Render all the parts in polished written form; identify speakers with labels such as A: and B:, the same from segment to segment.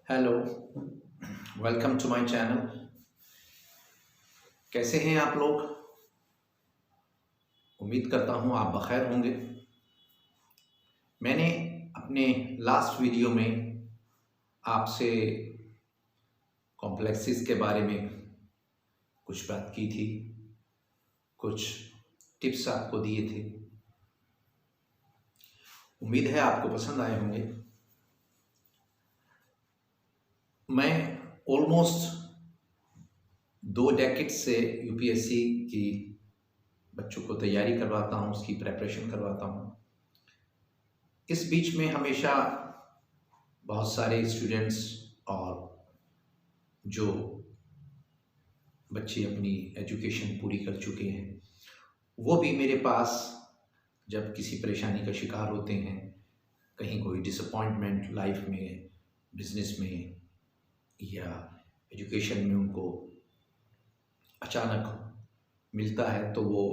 A: Hello, welcome to my channel. कैसे हैं आप लोग? उम्मीद करता हूं आप बखैर होंगे। मैंने अपने लास्ट वीडियो में आपसे कॉम्प्लेक्सेस के बारे में कुछ बात की थी, कुछ टिप्स आपको दिए थे। उम्मीद है आपको पसंद आए होंगे। मैं ऑलमोस्ट 2 डेकेड से यूपीएससी की बच्चों को तैयारी करवाता हूँ, उसकी प्रेपरेशन करवाता हूँ। इस बीच में हमेशा बहुत सारे स्टूडेंट्स और जो बच्चे अपनी एजुकेशन पूरी कर चुके हैं वो भी मेरे पास जब किसी परेशानी का शिकार होते हैं, कहीं कोई डिसअपॉइंटमेंट लाइफ में, बिजनेस में या एजुकेशन में उनको अचानक मिलता है तो वो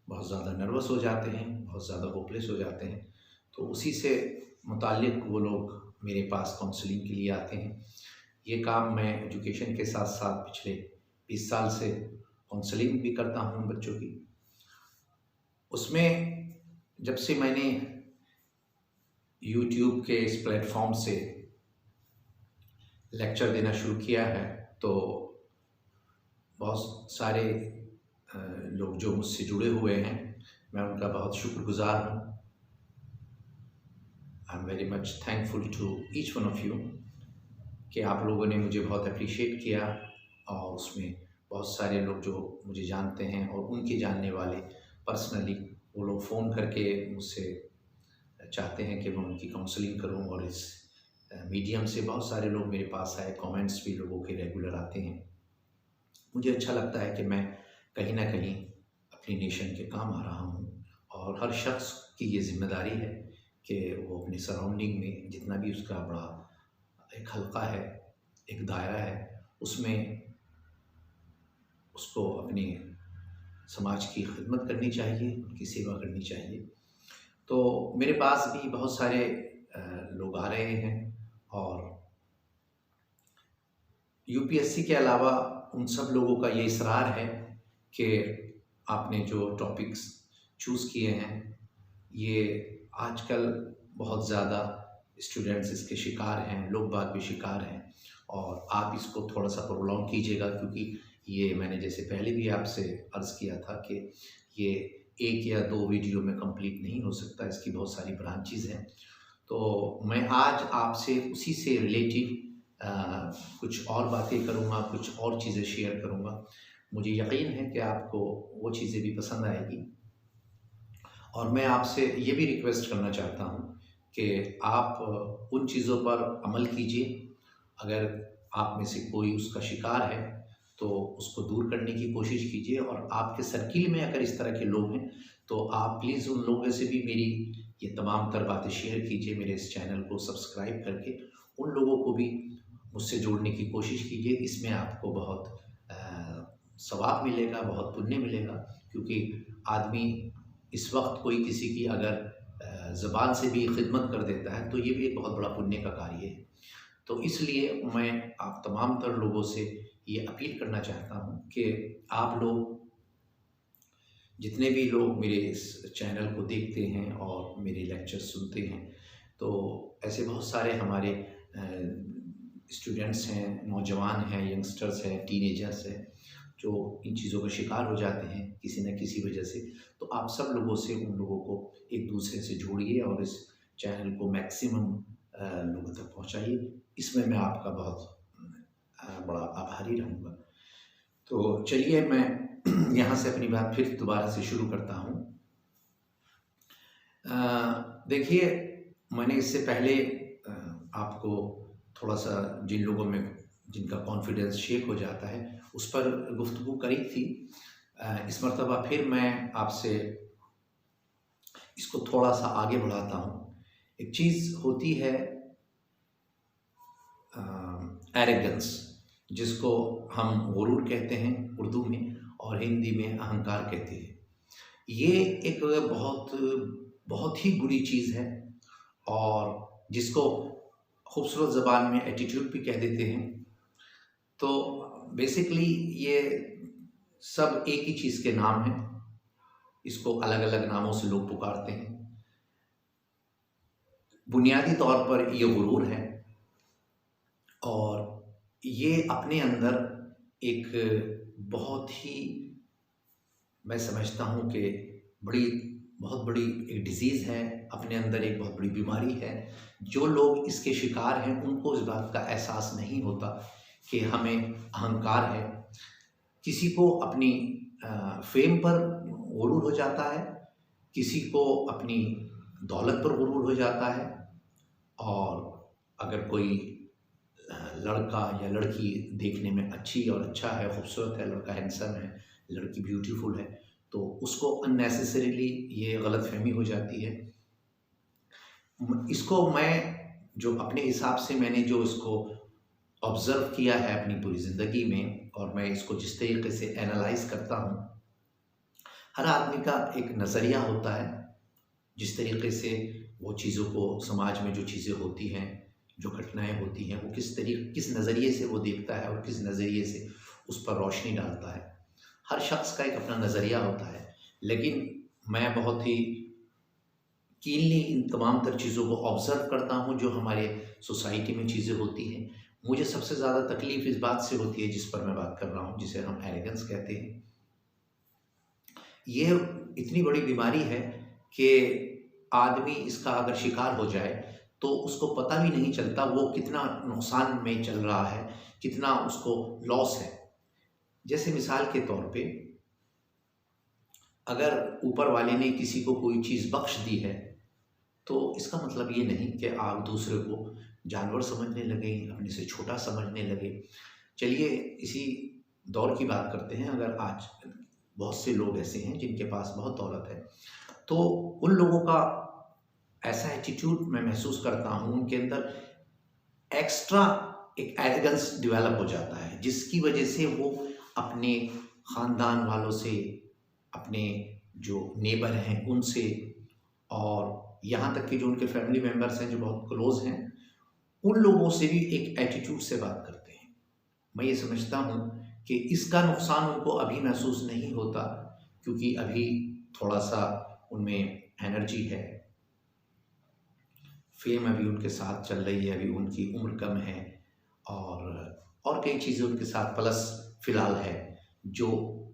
A: बहुत ज़्यादा नर्वस हो जाते हैं, बहुत ज़्यादा होपलेस हो जाते हैं। तो उसी से मुताल्लिक़ वो लोग मेरे पास काउंसलिंग के लिए आते हैं। ये काम मैं एजुकेशन के साथ साथ पिछले 20 साल से काउंसलिंग भी करता हूँ बच्चों की। उसमें जब से मैंने यूट्यूब के इस प्लेटफॉर्म से लेक्चर देना शुरू किया है तो बहुत सारे लोग जो मुझसे जुड़े हुए हैं, मैं उनका बहुत शुक्रगुजार हूँ। I am very much thankful to each one of you कि आप लोगों ने मुझे बहुत अप्रिशिएट किया। और उसमें बहुत सारे लोग जो मुझे जानते हैं और उनके जानने वाले पर्सनली वो लोग फ़ोन करके मुझसे चाहते हैं कि मैं उनकी काउंसलिंग करूं। और इस मीडियम से बहुत सारे लोग मेरे पास आए, कमेंट्स भी लोगों के रेगुलर आते हैं। मुझे अच्छा लगता है कि मैं कहीं ना कहीं अपनी नेशन के काम आ रहा हूं। और हर शख्स की ये जिम्मेदारी है कि वो अपनी सराउंडिंग में जितना भी उसका बड़ा एक हल्का है, एक दायरा है, उसमें उसको अपने समाज की खिदमत करनी चाहिए, उनकी सेवा करनी चाहिए। तो मेरे पास भी बहुत सारे लोग आ रहे हैं और यूपीएससी के अलावा उन सब लोगों का ये इसरार है कि आपने जो टॉपिक्स चूज़ किए हैं ये आजकल बहुत ज़्यादा स्टूडेंट्स इसके शिकार हैं, लोग बाग भी शिकार हैं। और आप इसको थोड़ा सा प्रोलॉन्ग कीजिएगा क्योंकि ये मैंने जैसे पहले भी आपसे अर्ज़ किया था कि ये 1 या 2 वीडियो में कंप्लीट नहीं हो सकता, इसकी बहुत सारी ब्रांचेज़ हैं। तो मैं आज आपसे उसी से रिलेटिव कुछ और बातें करूँगा, कुछ और चीज़ें शेयर करूँगा। मुझे यकीन है कि आपको वो चीज़ें भी पसंद आएगी। और मैं आपसे ये भी रिक्वेस्ट करना चाहता हूँ कि आप उन चीज़ों पर अमल कीजिए। अगर आप में से कोई उसका शिकार है तो उसको दूर करने की कोशिश कीजिए। और आपके सर्किल में अगर इस तरह के लोग हैं तो आप प्लीज़ उन लोगों से भी मेरी ये तमाम तर बातें शेयर कीजिए। मेरे इस चैनल को सब्सक्राइब करके उन लोगों को भी मुझसे जोड़ने की कोशिश कीजिए। इसमें आपको बहुत सवाब मिलेगा, बहुत पुण्य मिलेगा। क्योंकि आदमी इस वक्त कोई किसी की अगर ज़बान से भी खिदमत कर देता है तो ये भी एक बहुत बड़ा पुण्य का कार्य है। तो इसलिए मैं आप तमाम तर लोगों से ये अपील करना चाहता हूँ कि आप लोग जितने भी लोग मेरे इस चैनल को देखते हैं और मेरे लेक्चर सुनते हैं, तो ऐसे बहुत सारे हमारे स्टूडेंट्स हैं, नौजवान हैं, यंगस्टर्स हैं, टीनेजर्स हैं जो इन चीज़ों का शिकार हो जाते हैं किसी न किसी वजह से। तो आप सब लोगों से उन लोगों को एक दूसरे से जोड़िए और इस चैनल को मैक्सिमम लोगों तक पहुंचाइए। इसमें मैं आपका बहुत बड़ा आभारी रहूँगा। तो चलिए मैं यहाँ से अपनी बात फिर दोबारा से शुरू करता हूँ। देखिए, मैंने इससे पहले आपको थोड़ा सा जिन लोगों में जिनका कॉन्फिडेंस शेक हो जाता है उस पर गुफ्तगू करी थी। इस मरतबा फिर मैं आपसे इसको थोड़ा सा आगे बढ़ाता हूँ। एक चीज़ होती है एरोगेंस, जिसको हम गुरूर कहते हैं उर्दू में और हिंदी में अहंकार कहते हैं। ये एक बहुत बहुत ही बुरी चीज़ है और जिसको खूबसूरत ज़बान में एटीट्यूड भी कह देते हैं। तो बेसिकली ये सब एक ही चीज़ के नाम हैं, इसको अलग अलग नामों से लोग पुकारते हैं। बुनियादी तौर पर ये गुरूर है और ये अपने अंदर एक बहुत ही, मैं समझता हूँ कि बहुत बड़ी एक डिज़ीज़ है, अपने अंदर एक बहुत बड़ी बीमारी है। जो लोग इसके शिकार हैं उनको इस बात का एहसास नहीं होता कि हमें अहंकार है। किसी को अपनी फेम पर गुरूर हो जाता है, किसी को अपनी दौलत पर गुरूर हो जाता है, और अगर कोई लड़का या लड़की देखने में अच्छी और अच्छा है, खूबसूरत है, लड़का हैंडसम है, लड़की ब्यूटीफुल है, तो उसको अननेसेसरीली ये गलतफहमी हो जाती है। इसको मैं जो अपने हिसाब से मैंने जो इसको ऑब्ज़र्व किया है अपनी पूरी ज़िंदगी में, और मैं इसको जिस तरीके से एनालाइज़ करता हूँ, हर आदमी का एक नज़रिया होता है। जिस तरीके से वो चीज़ों को, समाज में जो चीज़ें होती हैं, जो घटनाएं होती हैं, वो किस नज़रिए से वो देखता है और किस नज़रिए से उस पर रोशनी डालता है। हर शख्स का एक अपना नज़रिया होता है, लेकिन मैं बहुत ही कीनली इन तमाम तर चीज़ों को ऑब्ज़र्व करता हूँ जो हमारे सोसाइटी में चीज़ें होती हैं। मुझे सबसे ज़्यादा तकलीफ़ इस बात से होती है जिस पर मैं बात कर रहा हूँ, जिसे हम एरोगेंस कहते हैं। ये इतनी बड़ी बीमारी है कि आदमी इसका अगर शिकार हो जाए तो उसको पता भी नहीं चलता वो कितना नुकसान में चल रहा है, कितना उसको लॉस है। जैसे मिसाल के तौर पे, अगर ऊपर वाले ने किसी को कोई चीज़ बख्श दी है तो इसका मतलब ये नहीं कि आप दूसरे को जानवर समझने लगे, अपने से छोटा समझने लगे। चलिए इसी दौर की बात करते हैं। अगर आज बहुत से लोग ऐसे हैं जिनके पास बहुत दौलत है, तो उन लोगों का ऐसा एटीट्यूड मैं महसूस करता हूँ, उनके अंदर एक्स्ट्रा एक एरोगेंस डेवलप हो जाता है, जिसकी वजह से वो अपने ख़ानदान वालों से, अपने जो नेबर हैं उनसे, और यहाँ तक कि जो उनके फैमिली मेम्बर्स हैं जो बहुत क्लोज़ हैं, उन लोगों से भी एक एटीट्यूड से बात करते हैं। मैं ये समझता हूँ कि इसका नुकसान उनको अभी महसूस नहीं होता, क्योंकि अभी थोड़ा सा उनमें एनर्जी है, फेम अभी उनके साथ चल रही है, अभी उनकी उम्र कम है, और कई चीज़ें उनके साथ प्लस फ़िलहाल है जो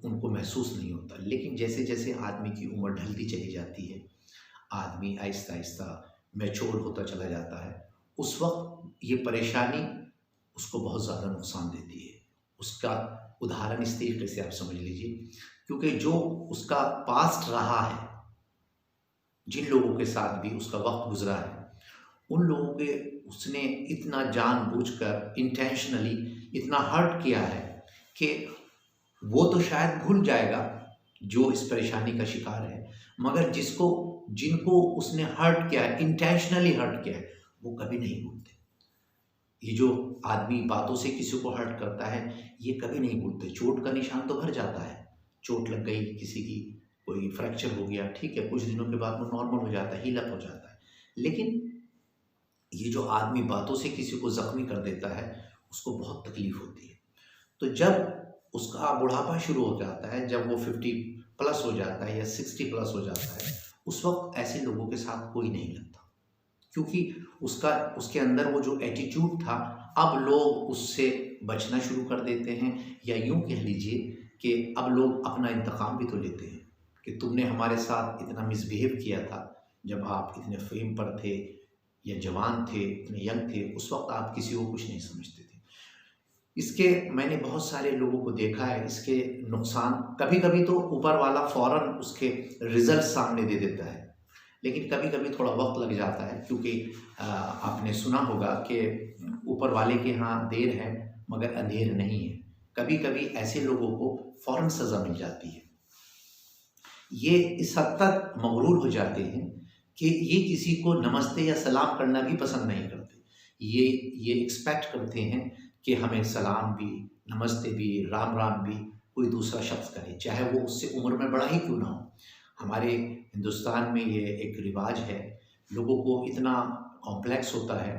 A: उनको महसूस नहीं होता। लेकिन जैसे जैसे आदमी की उम्र ढलती चली जाती है, आदमी आहिस्ता आहिस्ता मैच्योर होता चला जाता है, उस वक्त ये परेशानी उसको बहुत ज़्यादा नुकसान देती है। उसका उदाहरण इस तरीके से आप समझ लीजिए, क्योंकि जो उसका पास्ट रहा है, जिन लोगों के साथ भी उसका वक्त गुजरा है, उन लोगों के उसने इतना जानबूझकर इंटेंशनली इतना हर्ट किया है कि वो तो शायद भूल जाएगा जो इस परेशानी का शिकार है, मगर जिनको उसने हर्ट किया है, इंटेंशनली हर्ट किया है, वो कभी नहीं भूलते। ये जो आदमी बातों से किसी को हर्ट करता है, ये कभी नहीं भूलते। चोट का निशान तो भर जाता है, चोट लग गई किसी की, कोई फ्रैक्चर हो गया, ठीक है, कुछ दिनों के बाद वो नॉर्मल हो जाता है, हील अप हो जाता है। लेकिन ये जो आदमी बातों से किसी को ज़ख्मी कर देता है, उसको बहुत तकलीफ़ होती है। तो जब उसका बुढ़ापा शुरू हो जाता है, जब वो 50 प्लस हो जाता है या 60 प्लस हो जाता है, उस वक्त ऐसे लोगों के साथ कोई नहीं लगता, क्योंकि उसके अंदर वो जो एटीट्यूड था, अब लोग उससे बचना शुरू कर देते हैं, या यूँ कह लीजिए कि अब लोग अपना इंतकाम भी तो लेते हैं कि तुमने हमारे साथ इतना मिसबिहेव किया था जब आप इतने फेम पर थे या जवान थे, इतने यंग थे, उस वक्त आप किसी को कुछ नहीं समझते थे। इसके मैंने बहुत सारे लोगों को देखा है, इसके नुकसान कभी कभी तो ऊपर वाला फ़ौरन उसके रिजल्ट सामने दे देता है, लेकिन कभी कभी थोड़ा वक्त लग जाता है, क्योंकि आपने सुना होगा कि ऊपर वाले के यहाँ देर है मगर अंधेर नहीं है। कभी कभी ऐसे लोगों को फ़ौरन सज़ा मिल जाती है। ये इस हद तक मगरूर हो जाते हैं कि ये किसी को नमस्ते या सलाम करना भी पसंद नहीं करते। ये एक्सपेक्ट करते हैं कि हमें सलाम भी, नमस्ते भी, राम राम भी कोई दूसरा शख्स करे, चाहे वो उससे उम्र में बड़ा ही क्यों ना हो। हमारे हिंदुस्तान में ये एक रिवाज है, लोगों को इतना कॉम्प्लेक्स होता है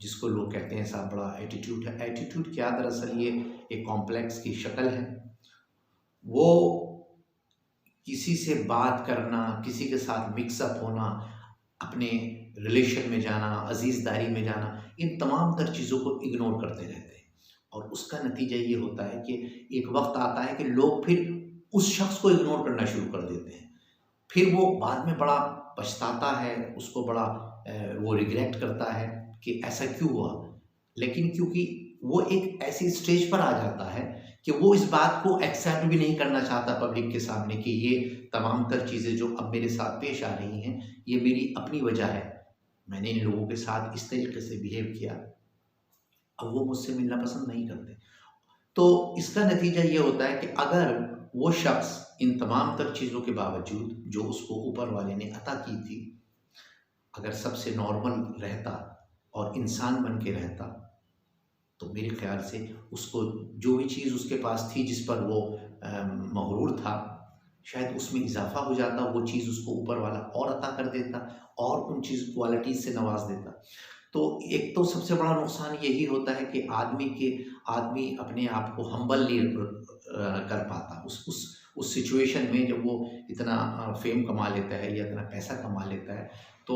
A: जिसको लोग कहते हैं साहब बड़ा एटीट्यूड है। एटीट्यूड क्या, दरअसल ये एक कॉम्प्लेक्स की शक्ल है। वो किसी से बात करना, किसी के साथ मिक्सअप होना, अपने रिलेशन में जाना, अजीज़दारी में जाना, इन तमाम तर चीज़ों को इग्नोर करते रहते हैं। और उसका नतीजा ये होता है कि एक वक्त आता है कि लोग फिर उस शख्स को इग्नोर करना शुरू कर देते हैं। फिर वो बाद में बड़ा पछताता है, उसको बड़ा वो रिग्रेट करता है कि ऐसा क्यों हुआ। लेकिन क्योंकि वो एक ऐसी स्टेज पर आ जाता है कि वो इस बात को एक्सेप्ट भी नहीं करना चाहता पब्लिक के सामने कि ये तमाम तर चीज़ें जो अब मेरे साथ पेश आ रही हैं, ये मेरी अपनी वजह है। मैंने इन लोगों के साथ इस तरीके से बिहेव किया, अब वो मुझसे मिलना पसंद नहीं करते। तो इसका नतीजा ये होता है कि अगर वो शख्स इन तमाम तर चीज़ों के बावजूद जो उसको ऊपर वाले ने अता की थी, अगर सबसे नॉर्मल रहता और इंसान बन के रहता, तो मेरे ख्याल से उसको जो भी चीज़ उसके पास थी जिस पर वो मगरूर था, शायद उसमें इजाफा हो जाता, वो चीज़ उसको ऊपर वाला और अता कर देता और उन चीज़ क्वालिटीज़ से नवाज देता। तो एक तो सबसे बड़ा नुकसान यही होता है कि आदमी अपने आप को हम्बल नहीं कर पाता उस सिचुएशन में जब वो इतना फेम कमा लेता है या इतना पैसा कमा लेता है, तो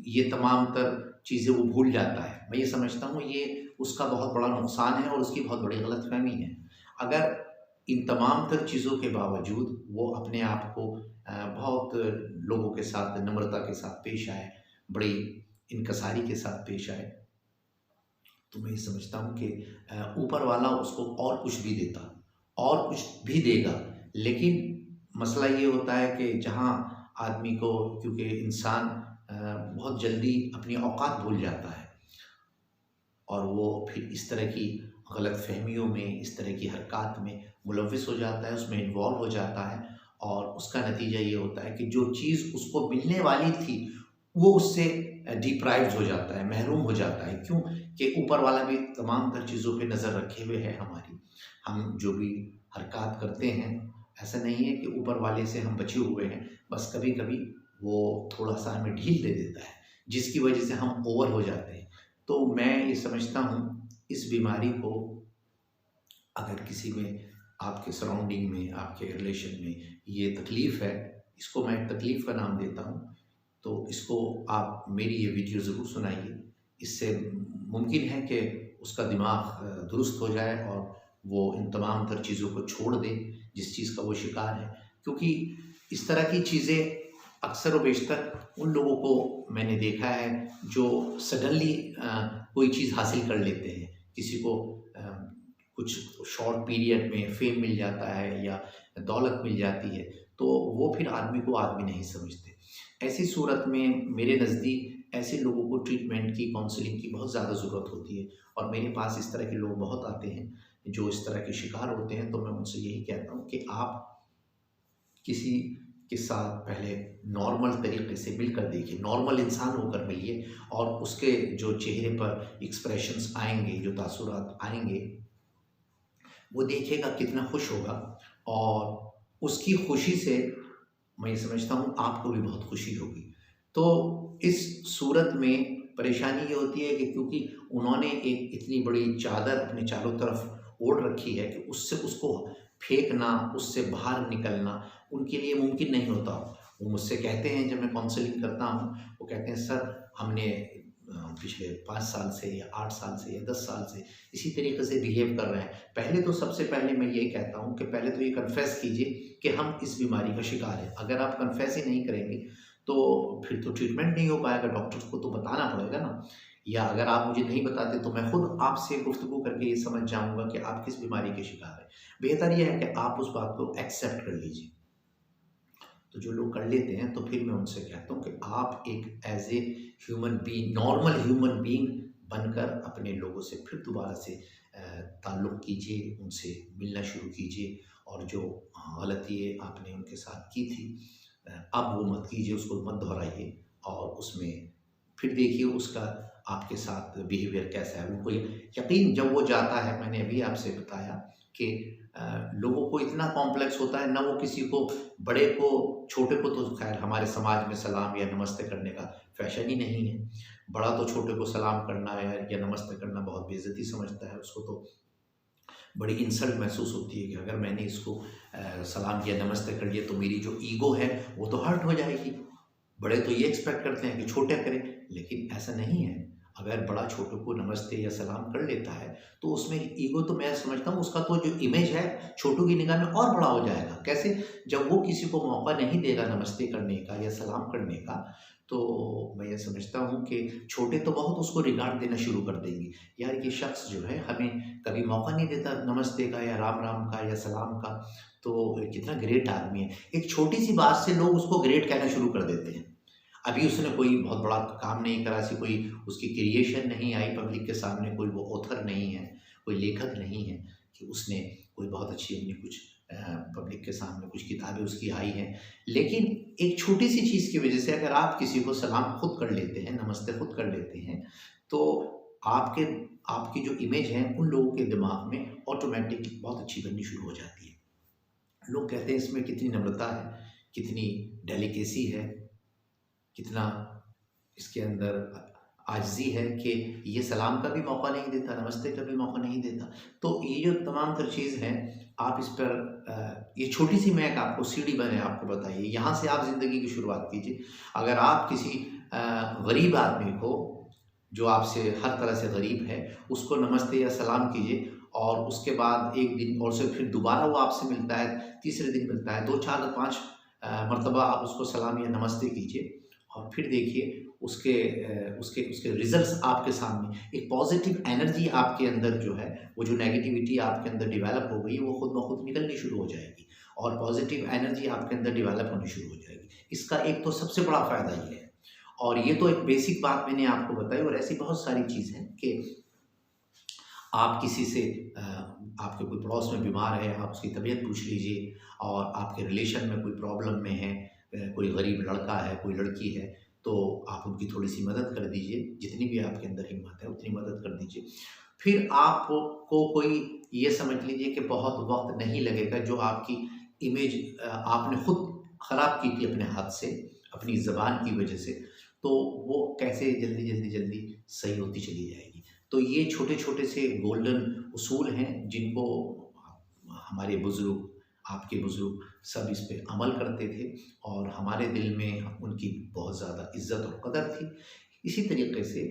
A: ये तमाम तर चीज़ें वो भूल जाता है। मैं ये समझता हूँ ये उसका बहुत बड़ा नुकसान है और उसकी बहुत बड़ी गलतफहमी है। अगर इन तमाम तर चीज़ों के बावजूद वो अपने आप को बहुत लोगों के साथ नम्रता के साथ पेश आए, बड़ी इनकसारी के साथ पेश आए, तो मैं ये समझता हूँ कि ऊपर वाला उसको और कुछ भी देता और कुछ भी देगा। लेकिन मसला ये होता है कि जहाँ आदमी को, क्योंकि इंसान बहुत जल्दी अपनी औकात भूल जाता है और वो फिर इस तरह की गलतफहमियों में, इस तरह की हरकत में मुलव्विस हो जाता है, उसमें इन्वॉल्व हो जाता है और उसका नतीजा ये होता है कि जो चीज़ उसको मिलने वाली थी वो उससे डिप्राइव्ड हो जाता है, महरूम हो जाता है। क्यों कि ऊपर वाला भी तमाम तर चीज़ों पे नज़र रखे हुए है हमारी। हम जो भी हरकत करते हैं, ऐसा नहीं है कि ऊपर वाले से हम बचे हुए हैं, बस कभी-कभी वो थोड़ा-सा हमें ढील दे देता है, जिसकी वजह से हम ओवर हो जाते हैं। तो मैं ये समझता हूँ इस बीमारी को अगर किसी में, आपके सराउंडिंग में, आपके रिलेशन में ये तकलीफ़ है, इसको मैं तकलीफ़ का नाम देता हूँ। तो इसको आप मेरी ये वीडियो ज़रूर सुनाइए। इससे मुमकिन है कि उसका दिमाग दुरुस्त हो जाए और वो इन तमाम तर चीज़ों को छोड़ दे जिस चीज़ का वो शिकार है। क्योंकि इस तरह की चीज़ें अक्सर व बेशतर उन लोगों को मैंने देखा है जो सडनली कोई चीज़ हासिल कर लेते हैं। किसी को कुछ शॉर्ट पीरियड में फेम मिल जाता है या दौलत मिल जाती है, तो वो फिर आदमी को आदमी नहीं समझते। ऐसी सूरत में मेरे नज़दीक ऐसे लोगों को ट्रीटमेंट की, काउंसलिंग की बहुत ज़्यादा ज़रूरत होती है और मेरे पास इस तरह के लोग बहुत आते हैं जो इस तरह के शिकार होते हैं। तो मैं उनसे यही कहता हूँ कि आप किसी के साथ पहले नॉर्मल तरीके से मिलकर देखिए, नॉर्मल इंसान होकर मिलिए और उसके जो चेहरे पर एक्सप्रेशंस आएँगे, जो तासुरात आएँगे, वो देखिएगा कितना खुश होगा और उसकी खुशी से मैं ये समझता हूँ आपको भी बहुत खुशी होगी। तो इस सूरत में परेशानी ये होती है कि क्योंकि उन्होंने एक इतनी बड़ी चादर अपने चारों तरफ ओढ़ रखी है कि उससे उसको फेंकना, उससे बाहर निकलना उनके लिए मुमकिन नहीं होता। वो मुझसे कहते हैं, जब मैं काउंसलिंग करता हूँ, वो कहते हैं सर हमने पिछले 5 साल से या 8 साल से या 10 साल से इसी तरीके से बिहेव कर रहे हैं। पहले तो सबसे पहले मैं यही कहता हूँ कि पहले तो ये कन्फेस कीजिए कि हम इस बीमारी का शिकार हैं। अगर आप कन्फेस ही नहीं करेंगे तो फिर तो ट्रीटमेंट नहीं हो पाएगा, डॉक्टर्स को तो बताना पड़ेगा ना। या अगर आप मुझे नहीं बताते तो मैं खुद आपसे गुफ्तगू करके ये समझ जाऊँगा कि आप किस बीमारी के शिकार हैं। बेहतर ये है कि आप उस बात को एक्सेप्ट कर लीजिए। तो जो लोग कर लेते हैं तो फिर मैं उनसे कहता हूँ कि आप एक as a human being, normal human being बनकर अपने लोगों से फिर दोबारा से ताल्लुक़ कीजिए, उनसे मिलना शुरू कीजिए और जो गलती आपने उनके साथ की थी अब वो मत कीजिए, उसको मत दोहराइए और उसमें फिर देखिए उसका आपके साथ बिहेवियर कैसा है। उनको यकीन जब वो जाता है, मैंने अभी आपसे बताया कि लोगों को इतना कॉम्प्लेक्स होता है, ना वो किसी को, बड़े को, छोटे को तो खैर हमारे समाज में सलाम या नमस्ते करने का फैशन ही नहीं है। बड़ा तो छोटे को सलाम करना है या नमस्ते करना बहुत बेइज्जती समझता है, उसको तो बड़ी इंसल्ट महसूस होती है कि अगर मैंने इसको सलाम किया, नमस्ते कर लिया, तो मेरी जो ईगो है वो तो हर्ट हो जाएगी। बड़े तो ये एक्सपेक्ट करते हैं कि छोटे करें, लेकिन ऐसा नहीं है। अगर बड़ा छोटे को नमस्ते या सलाम कर लेता है तो उसमें ईगो, तो मैं समझता हूँ उसका तो जो इमेज है छोटू की निगाह में और बड़ा हो जाएगा। कैसे? जब वो किसी को मौका नहीं देगा नमस्ते करने का या सलाम करने का, तो मैं ये समझता हूँ कि छोटे तो बहुत उसको रिगार्ड देना शुरू कर देंगे। यार ये शख्स जो है हमें कभी मौका नहीं देता नमस्ते का या राम राम का या सलाम का, तो कितना ग्रेट आदमी है। एक छोटी सी बात से लोग उसको ग्रेट कहना शुरू कर देते हैं। अभी उसने कोई बहुत बड़ा काम नहीं करा, ऐसी कोई उसकी क्रिएशन नहीं आई पब्लिक के सामने, कोई वो ऑथर नहीं है, कोई लेखक नहीं है कि उसने कोई बहुत अच्छी अपनी कुछ पब्लिक के सामने कुछ किताबें उसकी आई हैं। लेकिन एक छोटी सी चीज़ की वजह से अगर आप किसी को सलाम खुद कर लेते हैं, नमस्ते खुद कर लेते हैं, तो आपके आपकी जो इमेज है उन लोगों के दिमाग में ऑटोमेटिक बहुत अच्छी बननी शुरू हो जाती है। लोग कहते हैं इसमें कितनी नम्रता है, कितनी डेलिकेसी है, कितना इसके अंदर आजिज़ी है कि ये सलाम का भी मौका नहीं देता, नमस्ते का भी मौका नहीं देता। तो ये जो तमाम तर चीज़ हैं, आप इस पर ये छोटी सी मैं एक आपको सीढ़ी मैंने आपको बताई है, यहाँ से आप ज़िंदगी की शुरुआत कीजिए। अगर आप किसी गरीब आदमी को, जो आपसे हर तरह से गरीब है, उसको नमस्ते या सलाम कीजिए, और उसके बाद एक दिन और से फिर दोबारा वो आपसे मिलता है, तीसरे दिन मिलता है, 2, 4, 5 मरतबा आप उसको सलाम या नमस्ते कीजिए, और फिर देखिए उसके उसके उसके रिजल्ट्स आपके सामने। एक पॉजिटिव एनर्जी आपके अंदर जो है, वो जो नेगेटिविटी आपके अंदर डेवलप हो गई, वो खुद ब खुद निकलनी शुरू हो जाएगी, और पॉजिटिव एनर्जी आपके अंदर डेवलप होनी शुरू हो जाएगी। इसका एक तो सबसे बड़ा फ़ायदा ये है, और ये तो एक बेसिक बात मैंने आपको बताई, और ऐसी बहुत सारी चीज़ हैं कि आप किसी से आपके कोई पड़ोस में बीमार है, आप उसकी तबीयत पूछ लीजिए, और आपके रिलेशन में कोई प्रॉब्लम में है, कोई गरीब लड़का है, कोई लड़की है, तो आप उनकी थोड़ी-सी मदद कर दीजिए, जितनी भी आपके अंदर हिम्मत है उतनी मदद कर दीजिए। फिर आपको कोई ये समझ लीजिए कि बहुत वक़्त नहीं लगेगा, जो आपकी इमेज आपने खुद ख़राब की थी अपने हाथ से, अपनी ज़बान की वजह से, तो वो कैसे जल्दी सही होती चली जाएगी। तो ये छोटे-छोटे से गोल्डन उसूल हैं जिनको हमारे बुज़ुर्ग, आपके बुज़ुर्ग सब इस पे अमल करते थे, और हमारे दिल में उनकी बहुत ज़्यादा इज़्ज़त और कदर थी। इसी तरीके से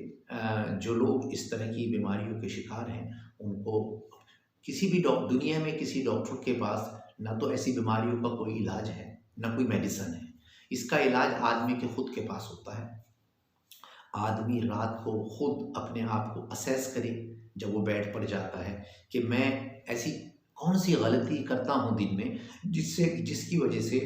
A: जो लोग इस तरह की बीमारियों के शिकार हैं, उनको किसी भी दुनिया में किसी डॉक्टर के पास ना तो ऐसी बीमारियों का कोई इलाज है, ना कोई मेडिसिन है। इसका इलाज आदमी के खुद के पास होता है। आदमी रात को खुद अपने आप को असेस करे, जब वो बेड पर जाता है, कि मैं ऐसी कौन सी गलती करता हूँ दिन में जिसकी वजह से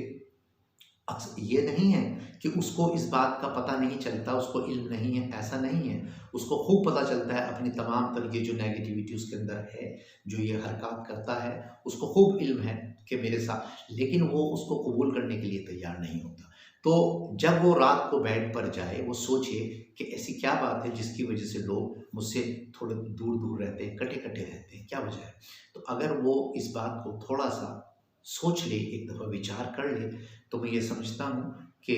A: ये नहीं है कि उसको इस बात का पता नहीं चलता, उसको इल्म नहीं है, ऐसा नहीं है। उसको खूब पता चलता है अपनी तमाम तरह की जो नेगेटिविटी उसके अंदर है, जो ये हरकत करता है, उसको खूब इल्म है कि मेरे साथ, लेकिन वो उसको कबूल करने के लिए तैयार नहीं होता। तो जब वो रात को बेड पर जाए, वो सोचे कि ऐसी क्या बात है जिसकी वजह से लोग मुझसे थोड़े दूर-दूर रहते हैं, कटे-कटे रहते हैं, क्या वजह है? तो अगर वो इस बात को थोड़ा-सा सोच ले, एक दफ़ा विचार कर ले, तो मैं ये समझता हूँ कि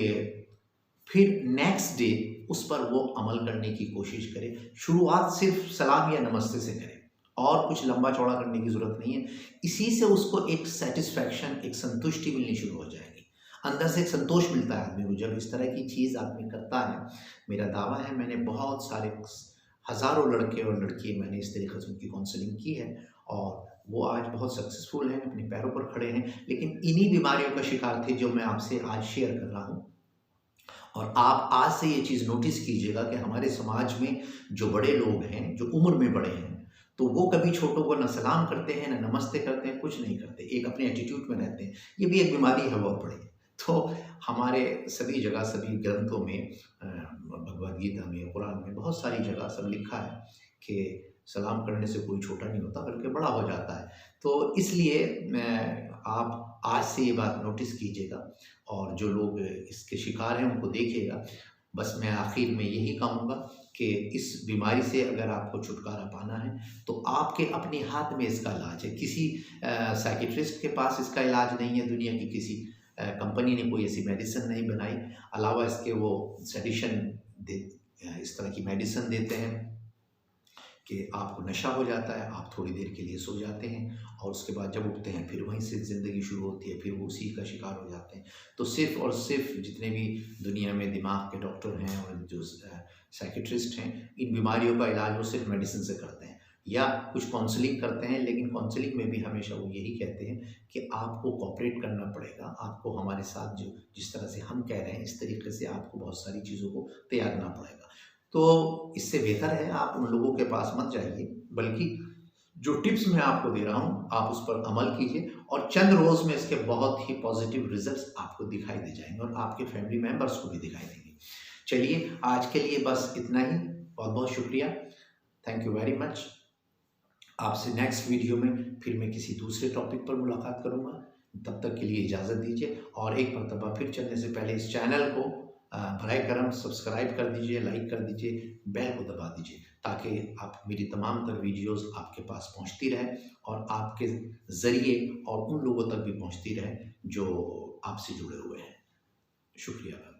A: फिर नेक्स्ट डे उस पर वो अमल करने की कोशिश करे। शुरुआत सिर्फ़ सलाम या नमस्ते से करे, और कुछ लंबा चौड़ा करने की ज़रूरत नहीं है। इसी से उसको एक सैटिस्फैक्शन, एक संतुष्टि मिलनी शुरू हो जाएगी। अंदर से एक संतोष मिलता है आदमी को जब इस तरह की चीज़ आदमी करता है। मेरा दावा है, मैंने बहुत सारे हज़ारों लड़के और लड़कियाँ मैंने इस तरीक़े से उनकी काउंसलिंग की है, और वो आज बहुत सक्सेसफुल हैं, अपने पैरों पर खड़े हैं। लेकिन इन्हीं बीमारियों का शिकार थे जो मैं आपसे आज शेयर कर रहा हूँ। और आप आज से ये चीज़ नोटिस कीजिएगा कि हमारे समाज में जो बड़े लोग हैं, जो उम्र में बड़े हैं, तो वो कभी छोटों को ना सलाम करते हैं, ना नमस्ते करते हैं, कुछ नहीं करते, एक अपने एटीट्यूड में रहते हैं। ये भी एक बीमारी है बहुत बड़ी। तो हमारे सभी जगह, सभी ग्रंथों में, भगवद गीता में, कुरान में, बहुत सारी जगह सब लिखा है कि सलाम करने से कोई छोटा नहीं होता बल्कि बड़ा हो जाता है। तो इसलिए आप आज से ये बात नोटिस कीजिएगा, और जो लोग इसके शिकार हैं उनको देखिएगा। बस मैं आखिर में यही कहूँगा कि इस बीमारी से अगर आपको छुटकारा पाना है, तो आपके अपने हाथ में इसका इलाज है। किसी साइकियाट्रिस्ट के पास इसका इलाज नहीं है, दुनिया की किसी कंपनी ने कोई ऐसी मेडिसिन नहीं बनाई। अलावा इसके वो सेडिशन इस तरह की मेडिसिन देते हैं कि आपको नशा हो जाता है, आप थोड़ी देर के लिए सो जाते हैं और उसके बाद जब उठते हैं फिर वहीं से ज़िंदगी शुरू होती है, फिर वो उसी का शिकार हो जाते हैं। तो सिर्फ़ और सिर्फ़ जितने भी दुनिया में दिमाग के डॉक्टर हैं और जो साइकियाट्रिस्ट हैं, इन बीमारियों का इलाज वो सिर्फ़ मेडिसिन से करते हैं या कुछ काउंसलिंग करते हैं, लेकिन काउंसलिंग में भी हमेशा वो यही कहते हैं कि आपको कोऑपरेट करना पड़ेगा, आपको हमारे साथ जो जिस तरह से हम कह रहे हैं, इस तरीके से आपको बहुत सारी चीज़ों को त्यागना पड़ेगा। तो इससे बेहतर है आप उन लोगों के पास मत जाइए, बल्कि जो टिप्स मैं आपको दे रहा हूँ, आप उस पर अमल कीजिए और चंद रोज़ में इसके बहुत ही पॉजिटिव रिजल्ट्स आपको दिखाई दे जाएँगे और आपके फैमिली मेंबर्स को भी दिखाई देंगे। चलिए, आज के लिए बस इतना ही। बहुत-बहुत शुक्रिया। Thank you very much. आपसे नेक्स्ट वीडियो में फिर मैं किसी दूसरे टॉपिक पर मुलाकात करूँगा। तब तक के लिए इजाज़त दीजिए और एक मरतबा फिर चलने से पहले इस चैनल को बराए करम सब्सक्राइब कर दीजिए, लाइक कर दीजिए, बेल को दबा दीजिए ताकि आप मेरी तमाम तर वीडियोज़ आपके पास पहुँचती रहें और आपके ज़रिए और उन लोगों तक भी पहुँचती रहें जो आपसे जुड़े हुए हैं। शुक्रिया।